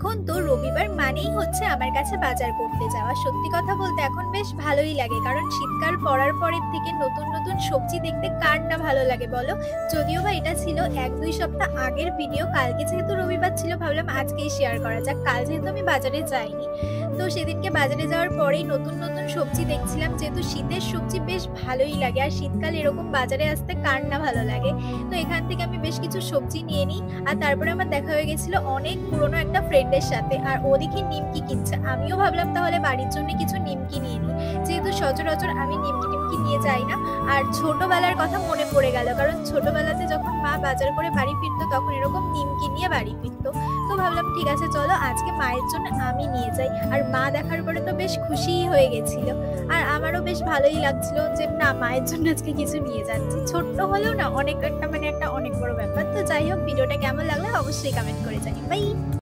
এখন তো রবিবার মানেই হচ্ছে আমার কাছে বাজার করতে যাওয়া। সত্যি কথা বলতে এখন বেশ ভালোই লাগে। কারণ শীতকাল পড়ার পরের থেকে নতুন, নতুন সবজি দেখতে কার না ভালো লাগে বলো? যদিও বা এটা ছিল ১-২ সপ্তাহ আগের ভিডিও। কালকে যেহেতু রবিবার ছিল ভাবলাম আজকেই শেয়ার করা যাক। কাল যেহেতু আমি বাজারে যাইনি। তো সেদিনকে বাজারে যাওয়ার পরেই নতুন, নতুন সবজি দেখছিলাম। যেহেতু শীতের সবজি বেশ ভালোই লাগে। আর শীতকালে এরকম বাজারে আসতে কার না ভালো লাগে? তো এখান থেকে আমি বেশ কিছু সবজি নিয়ে নিই। আর তারপরে আমার দেখা হয়ে গেছিল অনেক পুরনো একটা ফ্রেন্ডের সাথে। আর ও দেখি নিমকি কিনছে। আমিও ভাবলাম তাহলে বাড়ির জন্য কিছু নিমকি নিয়ে নিই। যেহেতু সচরাচর আমি নিমকি-টিমকি নিয়ে যাই না। আর ছোটবেলার কথা মনে পড়ে গেল। কারণ ছোটবেলাতে যখন মা বাজার করে বাড়ি ফিরতো তখন এরকম নিমকি নিয়ে বাড়ি ফিরতো। তো ভাবলাম ঠিক আছে চলো আজকে মায়ের জন্য আমি নিয়ে যাই। আর মা দেখার পরে তো বেশ খুশিই হয়ে গেছিল। আর আমারও বেশ ভালোই লাগছিল যে না মায়ের জন্য আজকে কিছু নিয়ে যাচ্ছি। ছোট্ট হলেও না অনেক একটা অনেক বড় ব্যাপার। তো যাই হোক ভিডিওটা কেমন লাগলো অবশ্যই কমেন্ট করে জানিও। বাই।